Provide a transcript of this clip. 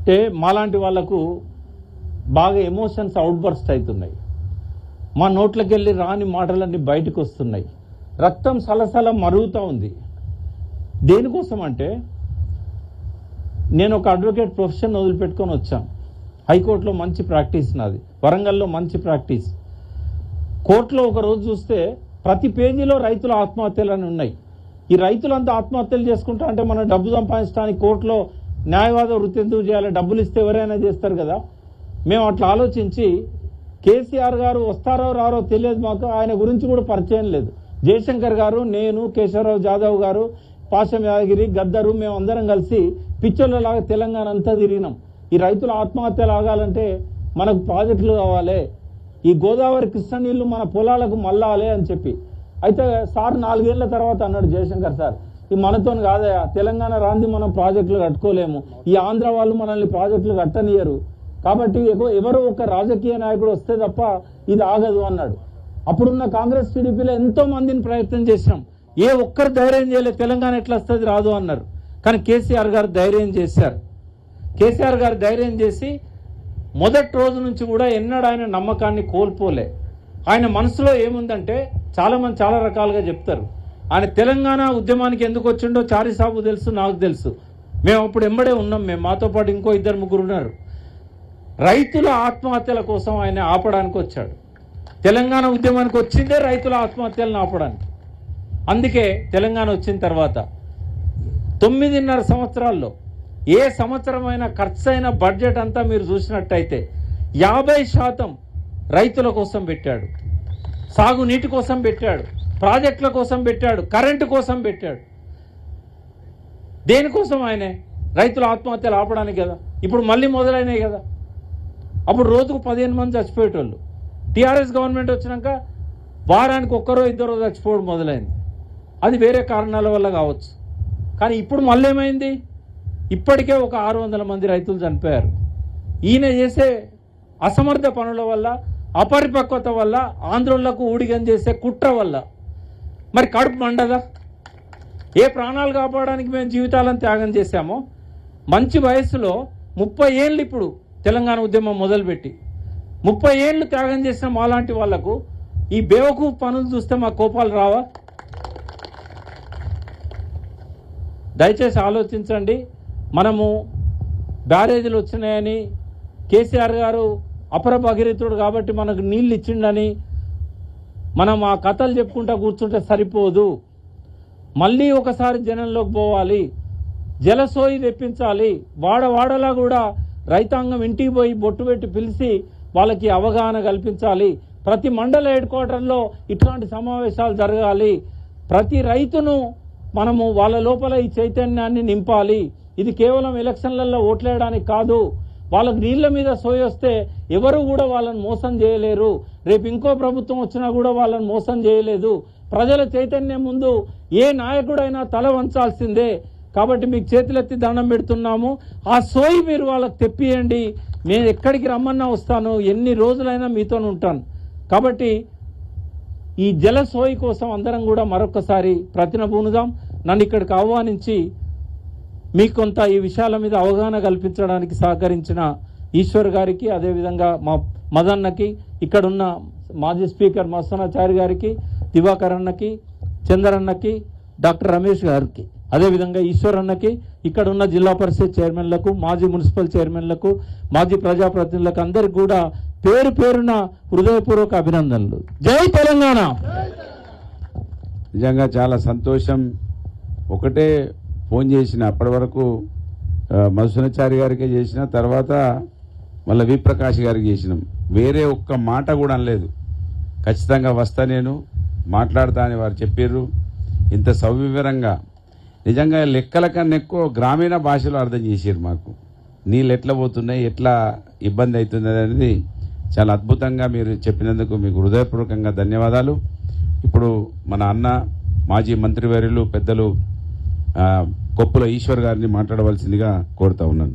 అంటే మాలాంటి వాళ్లకు బాగా ఎమోషన్స్ అవుట్బర్స్ట్ అవుతున్నాయి. మా నోట్లకి వెళ్ళి రాని మాటలన్నీ బయటకు వస్తున్నాయి. రక్తం సలసల మరుగుతూ ఉంది. దేనికోసం అంటే నేను ఒక అడ్వకేట్ ప్రొఫెషన్ వదిలిపెట్టుకొని వచ్చాను. హైకోర్టులో మంచి ప్రాక్టీస్ నాది, వరంగల్లో మంచి ప్రాక్టీస్. కోర్టులో ఒక రోజు చూస్తే ప్రతి పేజీలో రైతుల ఆత్మహత్యలని ఉన్నాయి. ఈ రైతులంతా ఆత్మహత్యలు చేసుకుంటా అంటే మనం డబ్బు సంపాదించడానికి కోర్టులో న్యాయవాద వృత్తి ఎందుకు చేయాలి? డబ్బులు ఇస్తే ఎవరైనా చేస్తారు కదా. మేము అట్లా ఆలోచించి కేసీఆర్ గారు వస్తారో రారో తెలియదు, మాకు ఆయన గురించి కూడా పరిచయం లేదు. జయశంకర్ గారు, నేను, కేశవరావు జాదవ్ గారు, పాశం యాదగిరి, గద్దరు, మేము అందరం కలిసి పిచ్చోళ్ళలాగా తెలంగాణ అంతా తిరిగినాం. ఈ రైతుల ఆత్మహత్యలు ఆగాలంటే మనకు ప్రాజెక్టులు కావాలి, ఈ గోదావరి కృష్ణ నీళ్లు మన పొలాలకు మళ్ళాలి అని చెప్పి. అయితే సార్ 4 ఏళ్ల తర్వాత అన్నాడు జయశంకర్ సార్, ఈ మనతో కాదయా, తెలంగాణ రాంది మనం ప్రాజెక్టులు కట్టుకోలేము, ఈ ఆంధ్ర వాళ్ళు మనల్ని ప్రాజెక్టులు కట్టనియరు, కాబట్టి ఎవరో ఒక రాజకీయ నాయకుడు వస్తే తప్ప ఇది ఆగదు అన్నాడు. అప్పుడున్న కాంగ్రెస్ టీడీపీలో ఎంతో మందిని ప్రయత్నం చేసినాం, ఏ ఒక్కరు ధైర్యం చేయలేదు, తెలంగాణ ఎట్లా వస్తుంది రాదు అన్నారు. కానీ కేసీఆర్ గారు ధైర్యం చేశారు. కేసీఆర్ గారు ధైర్యం చేసి మొదటి రోజు నుంచి కూడా ఎన్నడూ ఆయన నమ్మకాన్ని కోల్పోలే. ఆయన మనసులో ఏముందంటే చాలామంది చాలా రకాలుగా చెప్తారు. ఆయన తెలంగాణ ఉద్యమానికి ఎందుకు వచ్చిండో చారిసాబు తెలుసు, నాకు తెలుసు. మేము అప్పుడు ఎంబడే ఉన్నాం. మేము మాతో పాటు ఇంకో 2-3 ఉన్నారు. రైతుల ఆత్మహత్యల కోసం ఆయన ఆపడానికి వచ్చాడు. తెలంగాణ ఉద్యమానికి వచ్చిందే రైతుల ఆత్మహత్యలను ఆపడానికి. అందుకే తెలంగాణ వచ్చిన తర్వాత 9.5 సంవత్సరాల్లో ఏ సంవత్సరమైన ఖర్చైన బడ్జెట్ అంతా మీరు చూసినట్టయితే 50% రైతుల కోసం పెట్టాడు, సాగునీటి కోసం పెట్టాడు, ప్రాజెక్టుల కోసం పెట్టాడు, కరెంటు కోసం పెట్టాడు. దేనికోసం? ఆయనే రైతుల ఆత్మహత్యలు ఆపడానికి కదా. ఇప్పుడు మళ్ళీ మొదలైనాయి కదా. అప్పుడు రోజుకు 15 మంది చచ్చిపోయేటోళ్ళు. టీఆర్ఎస్ గవర్నమెంట్ వచ్చినాక వారానికి 1-2 చచ్చిపోవడం మొదలైంది. అది వేరే కారణాల వల్ల కావచ్చు. కానీ ఇప్పుడు మళ్ళీ ఏమైంది? ఇప్పటికే ఒక 600 మంది రైతులు చనిపోయారు. ఈయన చేసే అసమర్థ పనుల వల్ల, అపరిపక్వత వల్ల, ఆంధ్రులకు ఊడిగం చేసే కుట్ర వల్ల మరి కడుపు మండదా? ఏ ప్రాణాలు కాపాడడానికి మేము జీవితాలను త్యాగం చేశామో, మంచి వయస్సులో 30 ఏళ్ళు ఇప్పుడు తెలంగాణ ఉద్యమం మొదలుపెట్టి 30 ఏళ్ళు త్యాగం చేసిన మాలాంటి వాళ్లకు ఈ బేవకూఫ్ పనులు చూస్తే మా కోపాలు రావా? దయచేసి ఆలోచించండి. మనము బ్యారేజీలు వచ్చినాయని, కేసీఆర్ గారు అపర భగీరథుడు కాబట్టి మనకు నీళ్ళు ఇచ్చిండని మనం ఆ కథలు చెప్పుకుంటా కూర్చుంటే సరిపోదు. మళ్ళీ ఒకసారి జనంలోకి పోవాలి, జలసోయి తెప్పించాలి. వాడవాడలా కూడా రైతాంగం ఇంటికి పోయి బొట్టు పెట్టి పిలిచి వాళ్ళకి అవగాహన కల్పించాలి. ప్రతి మండల హెడ్ క్వార్టర్లో ఇట్లాంటి సమావేశాలు జరగాలి. ప్రతి రైతును మనము వాళ్ళ లోపల ఈ చైతన్యాన్ని నింపాలి. ఇది కేవలం ఎలక్షన్లలో ఓట్లేయడానికి కాదు. వాళ్ళకు నీళ్ల మీద సోయి వస్తే ఎవరు కూడా వాళ్ళని మోసం చేయలేరు. రేపు ఇంకో ప్రభుత్వం వచ్చినా కూడా వాళ్ళని మోసం చేయలేదు. ప్రజల చైతన్యం ముందు ఏ నాయకుడైనా తల వంచాల్సిందే. కాబట్టి మీకు చేతులెత్తి దండం పెడుతున్నాము. ఆ సోయి మీరు వాళ్ళకి తెప్పియండి. నేను ఎక్కడికి రమ్మన్నా వస్తాను, ఎన్ని రోజులైనా మీతో ఉంటాను. కాబట్టి ఈ జల సోయి కోసం అందరం కూడా మరొకసారి ప్రతినబూనుదాం. నన్ను ఇక్కడికి ఆహ్వానించి మీకు కొంత ఈ విషయాల మీద అవగాహన కల్పించడానికి సహకరించిన ఈశ్వర్ గారికి, అదేవిధంగా మా మదన్నకి, ఇక్కడున్న మాజీ స్పీకర్ మస్తానాచారి గారికి, దివాకర్ అన్నకి, చందరన్నకి, డాక్టర్ రమేష్ గారికి, అదేవిధంగా ఈశ్వర్ అన్నకి, ఇక్కడ ఉన్న జిల్లా పరిషత్ చైర్మన్లకు, మాజీ మున్సిపల్ చైర్మన్లకు, మాజీ ప్రజాప్రతినిధులకు అందరికి కూడా పేరు పేరున హృదయపూర్వక అభినందనలు. జై తెలంగాణ. నిజంగా చాలా సంతోషం. ఒకటే ఫోన్ చేసిన, అప్పటి వరకు మధుసూనాచారి గారికే చేసిన, తర్వాత మళ్ళీ వి ప్రకాష్ గారికి చేసినాం. వేరే ఒక్క మాట కూడా అనలేదు. ఖచ్చితంగా వస్తా, నేను మాట్లాడతా అని వారు చెప్పారు. ఇంత సవివరంగా నిజంగా లెక్కల కన్నా ఎక్కువ గ్రామీణ భాషలో అర్థం చేశారు మాకు. నీళ్ళు ఎట్లా పోతున్నాయి, ఎట్లా ఇబ్బంది అవుతుంది అనేది చాలా అద్భుతంగా మీరు చెప్పినందుకు మీకు హృదయపూర్వకంగా ధన్యవాదాలు. ఇప్పుడు మన అన్న మాజీ మంత్రివర్యులు పెద్దలు కొప్పుల ఈశ్వర్ గారిని మాట్లాడవలసిందిగా కోరుతా ఉన్నాను.